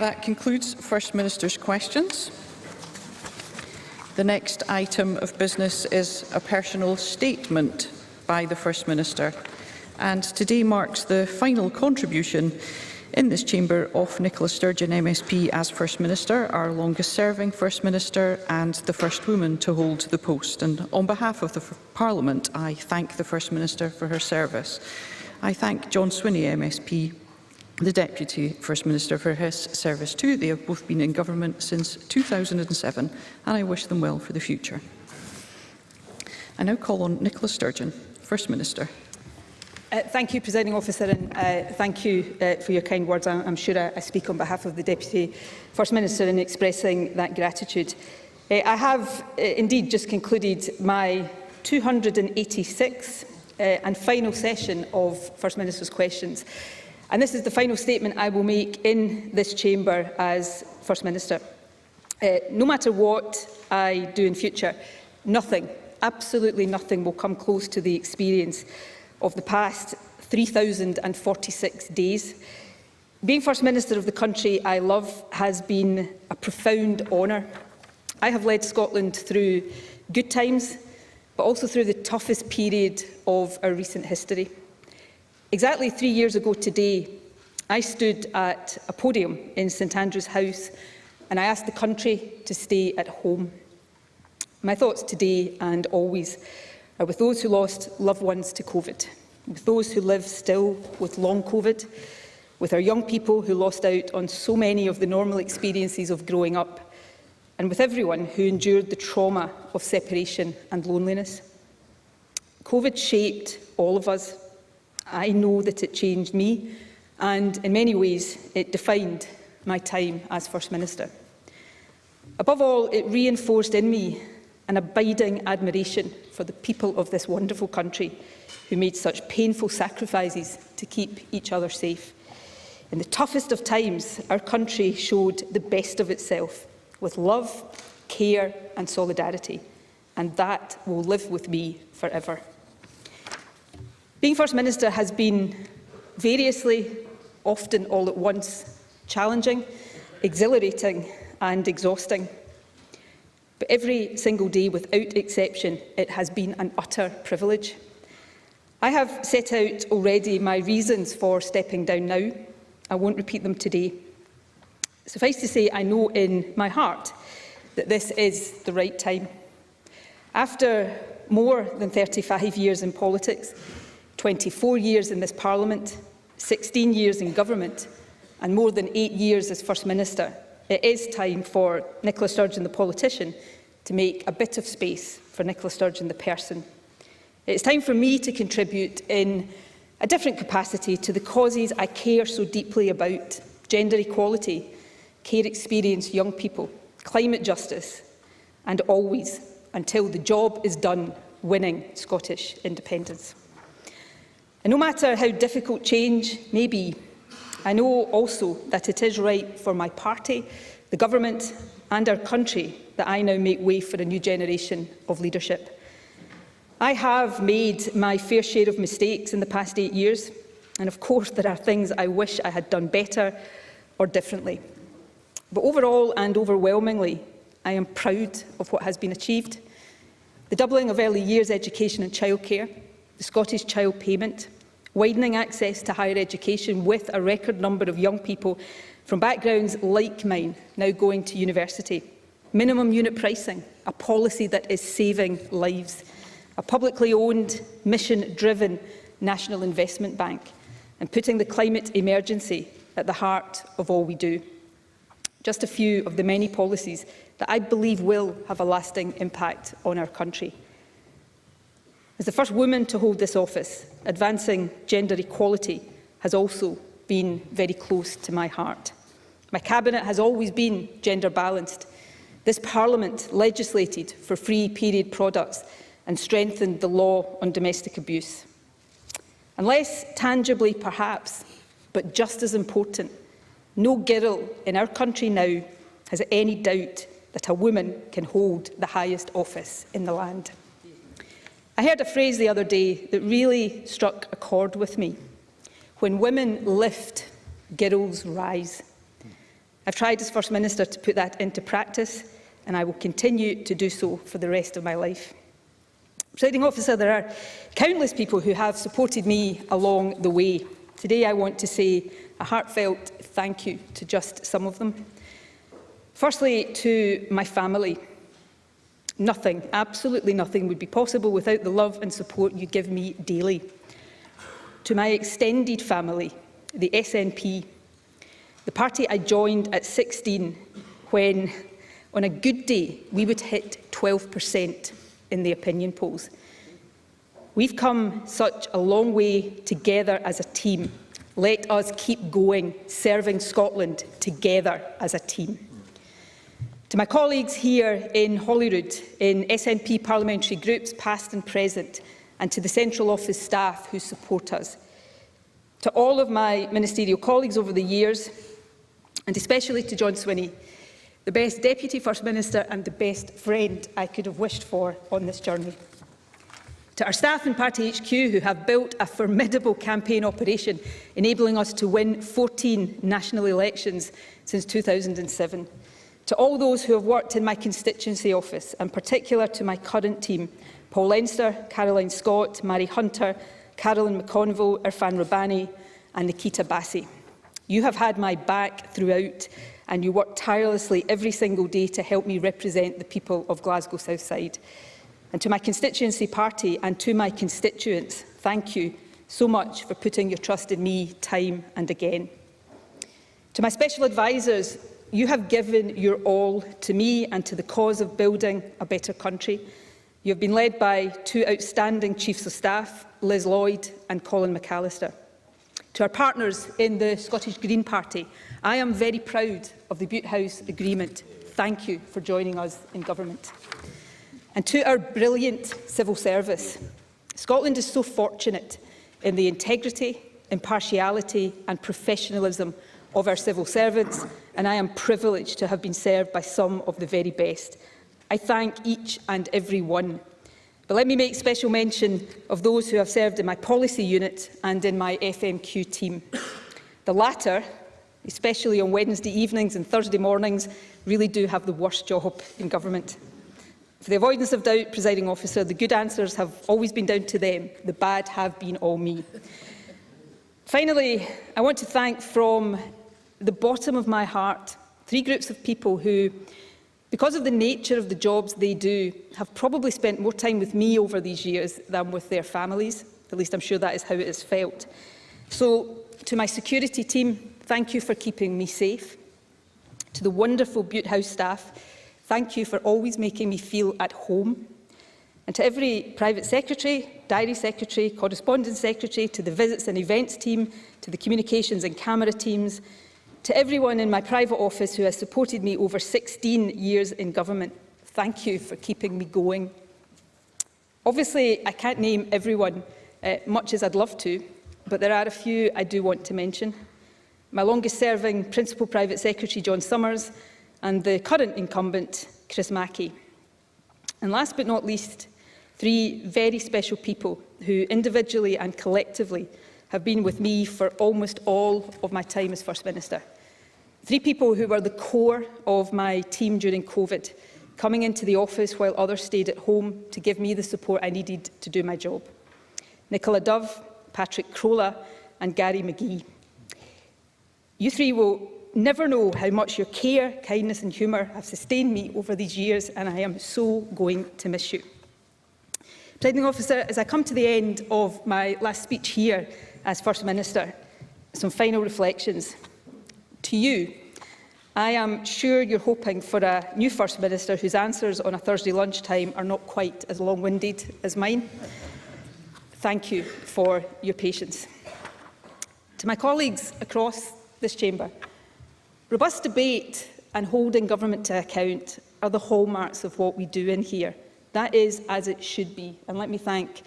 That concludes First Minister's questions. The next item of business is a personal statement by the First Minister, and today marks the final contribution in this chamber of Nicola Sturgeon MSP as First Minister, our longest-serving First Minister and the first woman to hold the post. And on behalf of the Parliament, I thank the First Minister for her service. I thank John Swinney MSP, the Deputy First Minister, for his service too. They have both been in government since 2007, and I wish them well for the future. I now call on Nicola Sturgeon, First Minister. Thank you, Presiding Officer, and thank you for your kind words. I'm sure I speak on behalf of the Deputy First Minister in expressing that gratitude. I have indeed just concluded my 286th and final session of First Minister's questions, and this is the final statement I will make in this chamber as First Minister. No matter what I do in future, nothing, absolutely nothing, will come close to the experience of the past 3,046 days. Being First Minister of the country I love has been a profound honour. I have led Scotland through good times, but also through the toughest period of our recent history. Exactly 3 years ago today, I stood at a podium in St Andrew's House and I asked the country to stay at home. My thoughts today and always are with those who lost loved ones to COVID, with those who live still with long COVID, with our young people who lost out on so many of the normal experiences of growing up, and with everyone who endured the trauma of separation and loneliness. COVID shaped all of us. I know that it changed me, and in many ways it defined my time as First Minister. Above all, it reinforced in me an abiding admiration for the people of this wonderful country who made such painful sacrifices to keep each other safe. In the toughest of times, our country showed the best of itself with love, care and solidarity, and that will live with me forever. Being First Minister has been variously, often all at once, challenging, exhilarating and exhausting. But every single day, without exception, it has been an utter privilege. I have set out already my reasons for stepping down now. I won't repeat them today. Suffice to say, I know in my heart that this is the right time. After more than 35 years in politics, 24 years in this Parliament, 16 years in government, and more than 8 years as First Minister, it is time for Nicola Sturgeon, the politician, to make a bit of space for Nicola Sturgeon, the person. It's time for me to contribute in a different capacity to the causes I care so deeply about: gender equality, care experience young people, climate justice, and always, until the job is done, winning Scottish independence. And no matter how difficult change may be, I know also that it is right for my party, the government and our country that I now make way for a new generation of leadership. I have made my fair share of mistakes in the past 8 years, and of course there are things I wish I had done better or differently. But overall and overwhelmingly, I am proud of what has been achieved. The doubling of early years education and childcare, the Scottish Child Payment, widening access to higher education with a record number of young people from backgrounds like mine now going to university, minimum unit pricing, a policy that is saving lives, a publicly owned, mission-driven national investment bank, and putting the climate emergency at the heart of all we do. Just a few of the many policies that I believe will have a lasting impact on our country. As the first woman to hold this office, advancing gender equality has also been very close to my heart. My cabinet has always been gender balanced. This Parliament legislated for free period products and strengthened the law on domestic abuse. And less tangibly perhaps, but just as important, no girl in our country now has any doubt that a woman can hold the highest office in the land. I heard a phrase the other day that really struck a chord with me. When women lift, girls rise. I've tried as First Minister to put that into practice, and I will continue to do so for the rest of my life. Presiding Officer, there are countless people who have supported me along the way. Today I want to say a heartfelt thank you to just some of them. Firstly, to my family. Nothing, absolutely nothing, would be possible without the love and support you give me daily. To my extended family, the SNP, the party I joined at 16 when, on a good day, we would hit 12% in the opinion polls. We've come such a long way together as a team. Let us keep going, serving Scotland together as a team. To my colleagues here in Holyrood, in SNP parliamentary groups, past and present, and to the Central Office staff who support us. To all of my ministerial colleagues over the years, and especially to John Swinney, the best Deputy First Minister and the best friend I could have wished for on this journey. To our staff in Party HQ who have built a formidable campaign operation, enabling us to win 14 national elections since 2007. To all those who have worked in my constituency office, and particular to my current team, Paul Leinster, Caroline Scott, Mary Hunter, Carolyn McConville, Irfan Rabbani and Nikita Bassi. You have had my back throughout, and you work tirelessly every single day to help me represent the people of Glasgow South Side. And to my constituency party and to my constituents, thank you so much for putting your trust in me time and again. To my special advisers, you have given your all to me and to the cause of building a better country. You have been led by two outstanding Chiefs of Staff, Liz Lloyd and Colin McAllister. To our partners in the Scottish Green Party, I am very proud of the Butte House Agreement. Thank you for joining us in government. And to our brilliant civil service, Scotland is so fortunate in the integrity, impartiality and professionalism of our civil servants, and I am privileged to have been served by some of the very best. I thank each and every one. But let me make special mention of those who have served in my policy unit and in my FMQ team. The latter, especially on Wednesday evenings and Thursday mornings, really do have the worst job in government. For the avoidance of doubt, Presiding Officer, the good answers have always been down to them. The bad have been all me. Finally, I want to thank from the bottom of my heart three groups of people who, because of the nature of the jobs they do, have probably spent more time with me over these years than with their families. At least I'm sure that is how it has felt. So, to my security team, thank you for keeping me safe. To the wonderful Butte House staff, thank you for always making me feel at home. And to every private secretary, diary secretary, correspondence secretary, to the visits and events team, to the communications and camera teams, to everyone in my private office who has supported me over 16 years in government, thank you for keeping me going. Obviously, I can't name everyone, much as I'd love to, but there are a few I do want to mention. My longest-serving Principal Private Secretary, John Summers, and the current incumbent, Chris Mackey. And last but not least, three very special people who individually and collectively have been with me for almost all of my time as First Minister. Three people who were the core of my team during COVID, coming into the office while others stayed at home to give me the support I needed to do my job. Nicola Dove, Patrick Crolla and Gary McGee. You three will never know how much your care, kindness and humour have sustained me over these years, and I am so going to miss you. Presiding Officer, as I come to the end of my last speech here as First Minister, some final reflections. To you, I am sure you're hoping for a new First Minister whose answers on a Thursday lunchtime are not quite as long-winded as mine. Thank you for your patience. To my colleagues across this chamber, robust debate and holding government to account are the hallmarks of what we do in here. That is as it should be, and let me thank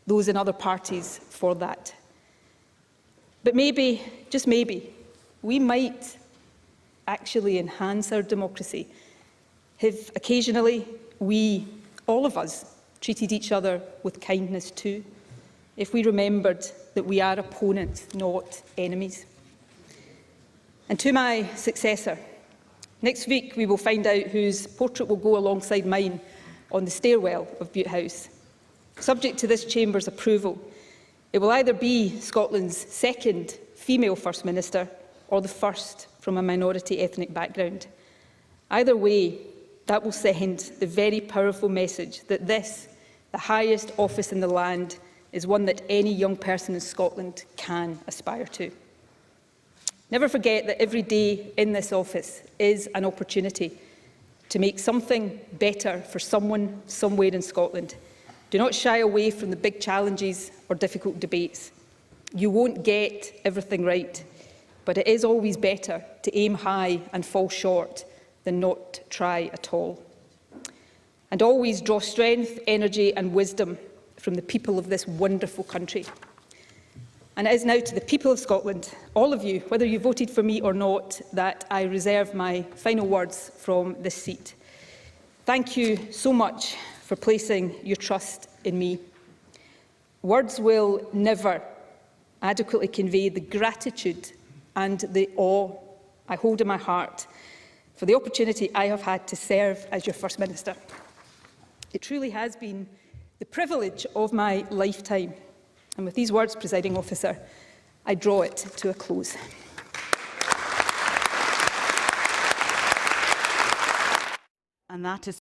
those in other parties for that. But maybe, just maybe, we might actually enhance our democracy if occasionally we, all of us, treated each other with kindness too, if we remembered that we are opponents, not enemies. And to my successor, Next week, we will find out whose portrait will go alongside mine on the stairwell of Bute House. Subject to this Chamber's approval, it will either be Scotland's second female First Minister or the first from a minority ethnic background. Either way, that will send the very powerful message that this, the highest office in the land, is one that any young person in Scotland can aspire to. Never forget that every day in this office is an opportunity to make something better for someone somewhere in Scotland. Do not shy away from the big challenges or difficult debates. You won't get everything right, but it is always better to aim high and fall short than not try at all. And always draw strength, energy and wisdom from the people of this wonderful country. And it is now to the people of Scotland, all of you, whether you voted for me or not, that I reserve my final words from this seat. Thank you so much for placing your trust in me. Words will never adequately convey the gratitude and the awe I hold in my heart for the opportunity I have had to serve as your First Minister. It truly has been the privilege of my lifetime. And with these words, Presiding Officer, I draw it to a close. And that is